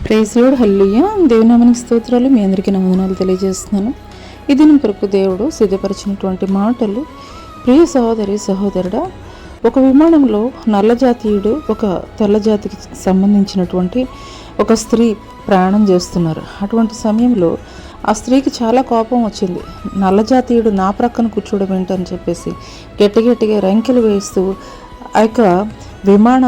Praise lord, హల్లెలూయా. దేవుని నామానికి స్తోత్రాలు. మీ అందరికీ నా వందనాలు తెలియజేస్తున్నాను. ఈ దినం కొరకు దేవుడు సిద్ధపరిచినటువంటి మాటలు. ప్రియ సహోదరి సహోదరుడా, ఒక విమానంలో నల్ల జాతీయుడు ఒక తెల్ల జాతికి సంబంధించినటువంటి ఒక స్త్రీ ప్రయాణం చేస్తున్నారు. అటువంటి సమయంలో ఆ స్త్రీకి చాలా కోపం వచ్చింది. నల్ల జాతీయుడు నా ప్రక్కన కూర్చోవడం ఏంటని చెప్పేసి గట్టిగా రంకెలు వేస్తూ ఆ యొక్క విమాన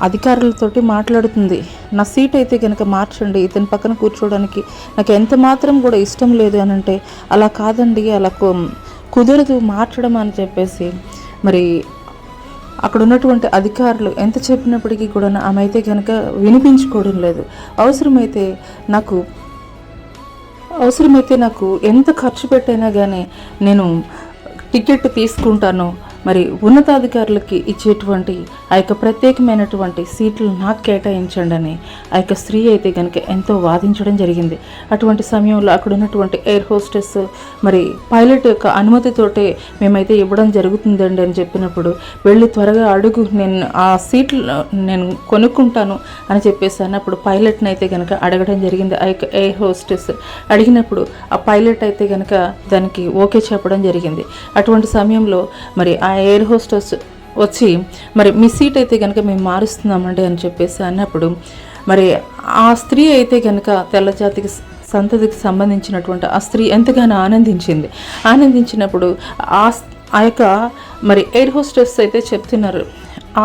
అధికారులతోటి మాట్లాడుతుంది. నా సీట్ అయితే కనుక మార్చండి, ఇతని పక్కన కూర్చోవడానికి నాకు ఎంత మాత్రం కూడా ఇష్టం లేదు అని అంటే, అలా కాదండి, అలా కుదరదు మార్చడం అని చెప్పేసి మరి అక్కడ ఉన్నటువంటి అధికారులు ఎంత చెప్పినప్పటికీ కూడా ఆమె అయితే కనుక వినిపించుకోవడం లేదు. అవసరమైతే నాకు ఎంత ఖర్చు పెట్టైనా కానీ నేను టికెట్ తీసుకుంటాను, మరి ఉన్నతాధికారులకి ఇచ్చేటువంటి ఆ యొక్క ప్రత్యేకమైనటువంటి సీట్లు నాకు కేటాయించండి అని ఆ యొక్క స్త్రీ అయితే కనుక ఎంతో వాదించడం జరిగింది. అటువంటి సమయంలో అక్కడ ఉన్నటువంటి ఎయిర్ హోస్టెస్ మరి పైలట్ యొక్క అనుమతితోటే మేమైతే ఇవ్వడం జరుగుతుందండి అని చెప్పినప్పుడు, వెళ్ళి త్వరగా అడుగు, నేను ఆ సీట్లు నేను కొనుక్కుంటాను అని చెప్పేసి అన్నప్పుడు పైలట్ని అయితే కనుక అడగడం జరిగింది. ఆ యొక్క ఎయిర్ హోస్టెస్ అడిగినప్పుడు ఆ పైలట్ అయితే కనుక దానికి ఓకే చెప్పడం జరిగింది. అటువంటి సమయంలో మరి ఆ ఎయిర్ హోస్టెస్ వచ్చి మరి మీ సీట్ అయితే కనుక మేము మారుస్తున్నామండి అని చెప్పేసి అన్నప్పుడు, మరి ఆ స్త్రీ అయితే కనుక తెల్లజాతికి సంతతికి సంబంధించినటువంటి ఆ స్త్రీ ఎంతగానో ఆనందించినప్పుడు ఆ యొక్క మరి ఎయిర్ హోస్టెస్ అయితే చెప్తున్నారు,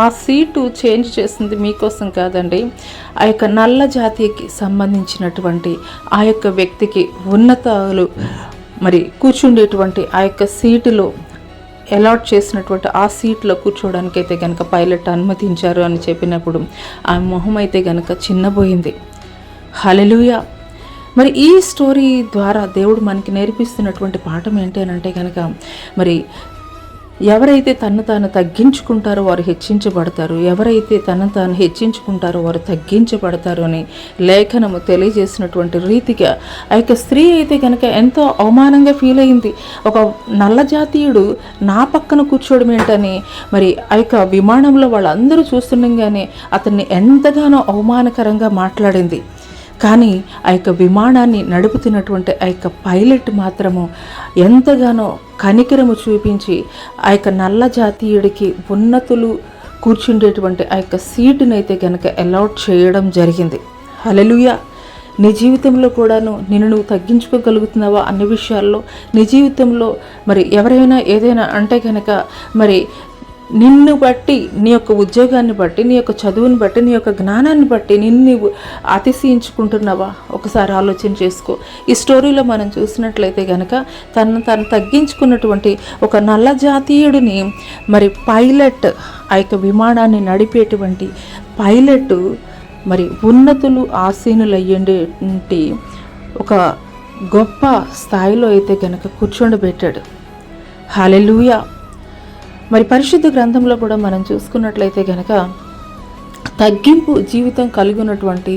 ఆ సీటు చేంజ్ చేసింది మీకోసం కాదండి, ఆ యొక్క నల్ల జాతికి సంబంధించినటువంటి ఆ యొక్క వ్యక్తికి ఉన్నతాలు మరి కూర్చుండేటువంటి ఆ యొక్క సీటులో అలాట్ చేసినటువంటి ఆ సీట్లో కూర్చోవడానికి అయితే కనుక పైలట్ అనుమతించారు అని చెప్పినప్పుడు ఆ మొహం అయితే కనుక చిన్నబోయింది. హల్లెలూయా. మరి ఈ స్టోరీ ద్వారా దేవుడు మనకి నేర్పిస్తున్నటువంటి పాఠం ఏంటి అని అంటే కనుక, మరి ఎవరైతే తను తాను తగ్గించుకుంటారో వారు హెచ్చించబడతారు, ఎవరైతే తను తాను హెచ్చించుకుంటారో వారు తగ్గించబడతారు అని లేఖనము తెలియజేసినటువంటి రీతిగా ఆ యొక్క స్త్రీ అయితే కనుక ఎంతో అవమానంగా ఫీల్ అయింది. ఒక నల్ల జాతీయుడు నా పక్కన కూర్చోవడం ఏంటని మరి ఆ యొక్క విమానంలో వాళ్ళందరూ చూస్తుండగానే అతన్ని ఎంతగానో అవమానకరంగా మాట్లాడింది. కానీ ఆ యొక్క విమానాన్ని నడుపుతున్నటువంటి ఆ యొక్క పైలట్ మాత్రము ఎంతగానో కనికరము చూపించి ఆ యొక్క నల్ల జాతీయుడికి ఉన్నతులు కూర్చుండేటువంటి ఆ యొక్క సీటునైతే కనుక అలాట్ చేయడం జరిగింది. హల్లెలూయా. నీ జీవితంలో కూడాను నువ్వు తగ్గించుకోగలుగుతున్నావా అన్ని విషయాల్లో? నీ జీవితంలో మరి ఎవరైనా ఏదైనా అంటే కనుక మరి నిన్ను బట్టి, నీ యొక్క ఉద్యోగాన్ని బట్టి, నీ యొక్క చదువుని బట్టి, నీ యొక్క జ్ఞానాన్ని బట్టి నిన్ను అతిశయించుకుంటున్నావా? ఒకసారి ఆలోచన చేసుకో. ఈ స్టోరీలో మనం చూసినట్లయితే కనుక తను తగ్గించుకున్నటువంటి ఒక నల్ల జాతీయుడిని మరి పైలట్, ఆ యొక్క విమానాన్ని నడిపేటువంటి పైలట్ మరి ఉన్నతులు ఆసీనులయ్యేటి ఒక గొప్ప స్థాయిలో అయితే కనుక కూర్చోండబెట్టాడు. హల్లెలూయా. మరి పరిశుద్ధ గ్రంథంలో కూడా మనం చూసుకున్నట్లయితే కనుక తగ్గింపు జీవితం కలిగి ఉన్నటువంటి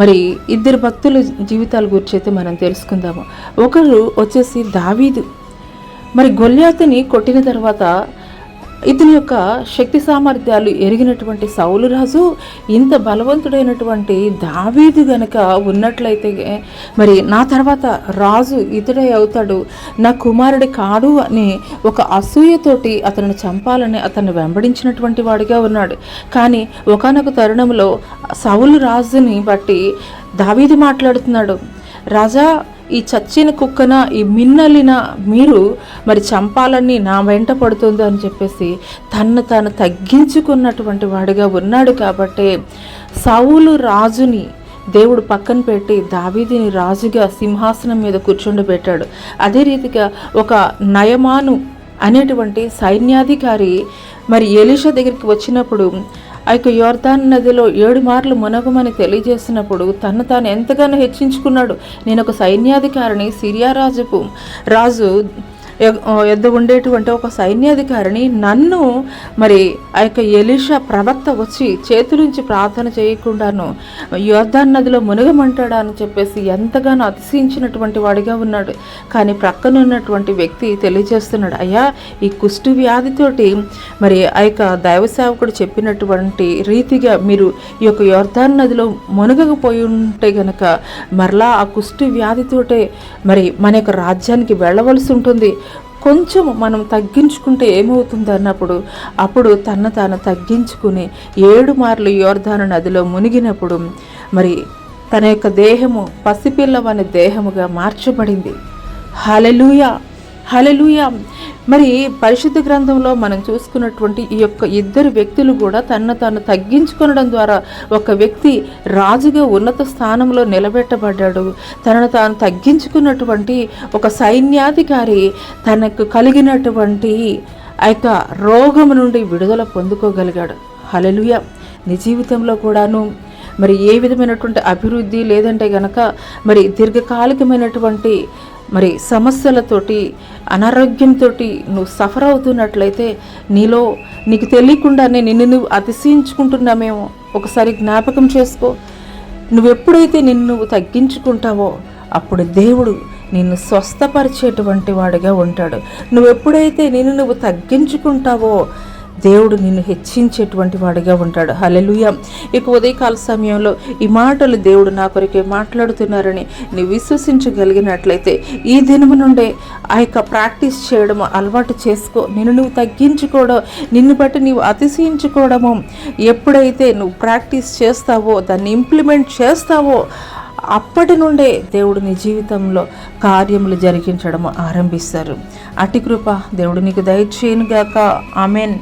మరి ఇద్దరు భక్తుల జీవితాల గురించి అయితే మనం తెలుసుకుందాము. ఒకరు వచ్చేసి దావీదు. మరి గొల్యాతుని కొట్టిన తర్వాత ఇతని యొక్క శక్తి సామర్థ్యాలు ఎరిగినటువంటి సౌలు రాజు ఇంత బలవంతుడైనటువంటి దావీదు గనక ఉన్నట్లయితే మరి నా తర్వాత రాజు ఇతడే అవుతాడు, నా కుమారుడి కాడు అని ఒక అసూయతోటి అతను చంపాలని అతన్ని వెంబడించినటువంటి వాడిగా ఉన్నాడు. కానీ ఒకానొక తరుణంలో సౌలు రాజుని బట్టి దావీదు మాట్లాడుతున్నాడు, రాజా, ఈ చచ్చిన కుక్కన, ఈ మిన్నలిన మీరు మరి చంపాలని నా వెంట పడుతుంది అని చెప్పేసి తన్ను తాను తగ్గించుకున్నటువంటి వాడిగా ఉన్నాడు. కాబట్టి సౌలు రాజుని దేవుడు పక్కన పెట్టి దావీదుని రాజుగా సింహాసనం మీద కూర్చుండబెట్టాడు. అదే రీతిగా ఒక నయమాను అనేటువంటి సైన్యాధికారి మరి ఎలీషా దగ్గరికి వచ్చినప్పుడు ఆ యొక్క యోర్దాను నదిలో 7 మార్లు మునగమని తెలియజేసినప్పుడు తను తాను ఎంతగానో హెచ్చించుకున్నాడు. నేను ఒక సైన్యాధికారిని, సిరియా రాజు యొద్ద ఉండేటువంటి ఒక సైన్యాధికారిని నన్ను మరి ఆ యొక్క ఎలీషా ప్రవక్త వచ్చి చేతులుంచి ప్రార్థన చేయకుండాను యోర్దాను నదిలో మునగమంటాడా అని చెప్పేసి ఎంతగానో అతిశయించినటువంటి వాడిగా ఉన్నాడు. కానీ ప్రక్కన ఉన్నటువంటి వ్యక్తి తెలియజేస్తున్నాడు, అయ్యా ఈ కుష్టు వ్యాధితోటి మరి ఆ యొక్క దైవ సేవకుడు చెప్పినటువంటి రీతిగా మీరు ఈ యొక్క యోర్దాను నదిలో మునగకపోయి ఉంటే గనక మరలా ఆ కుష్టు వ్యాధితోటే మరి మన యొక్క రాజ్యానికి వెళ్ళవలసి ఉంటుంది. కొంచెం మనం తగ్గించుకుంటే ఏమవుతుంది అన్నప్పుడు అప్పుడు తను తాను తగ్గించుకుని 7 మార్లు యోర్దాను నదిలో మునిగినప్పుడు మరి తన యొక్క దేహము పసిపిల్లవని దేహముగా మార్చబడింది. హల్లెలూయా, హల్లెలూయా. మరి పరిశుద్ధ గ్రంథంలో మనం చూసుకున్నటువంటి ఈ యొక్క ఇద్దరు వ్యక్తులు కూడా తనను తాను తగ్గించుకొనడం ద్వారా ఒక వ్యక్తి రాజుగా ఉన్నత స్థానంలో నిలబెట్టబడ్డాడు. తనను తాను తగ్గించుకున్నటువంటి ఒక సైన్యాధికారి తనకు కలిగినటువంటి ఆ యొక్క రోగం నుండి విడుదల పొందుకోగలిగాడు. హల్లెలూయా. నీ జీవితంలో కూడాను మరి ఏ విధమైనటువంటి అభివృద్ధి లేదంటే గనక మరి దీర్ఘకాలికమైనటువంటి మరి సమస్యలతోటి అనారోగ్యంతో నువ్వు సఫర్ అవుతున్నట్లయితే నీకు తెలియకుండానే నిన్ను నువ్వు అతిశయించుకుంటున్నామేమో ఒకసారి జ్ఞాపకం చేసుకో. నువ్వెప్పుడైతే నిన్ను తగ్గించుకుంటావో అప్పుడు దేవుడు నిన్ను స్వస్థపరిచేటువంటి వాడిగా ఉంటాడు. నువ్వెప్పుడైతే నువ్వు తగ్గించుకుంటావో దేవుడు నిన్ను హెచ్చించేటువంటి వాడిగా ఉంటాడు. హల్లెలూయా. ఇక ఉదయకాల సమయంలో ఈ మాటలు దేవుడు నా కొరకే మాట్లాడుతున్నారని నీవు విశ్వసించగలిగినట్లయితే ఈ దినము నుండే ఆ యొక్క ప్రాక్టీస్ చేయడం అలవాటు చేసుకో. నువ్వు తగ్గించుకోవడం, నిన్ను బట్టి నీవు అతిశయించుకోవడము ఎప్పుడైతే నువ్వు ప్రాక్టీస్ చేస్తావో, దాన్ని ఇంప్లిమెంట్ చేస్తావో అప్పటి నుండే దేవుడు నీ జీవితంలో కార్యములు జరిగించడం ఆరంభిస్తారు. అటి కృప దేవుడు నీకు దయచేయునుగాక. ఆమెన్.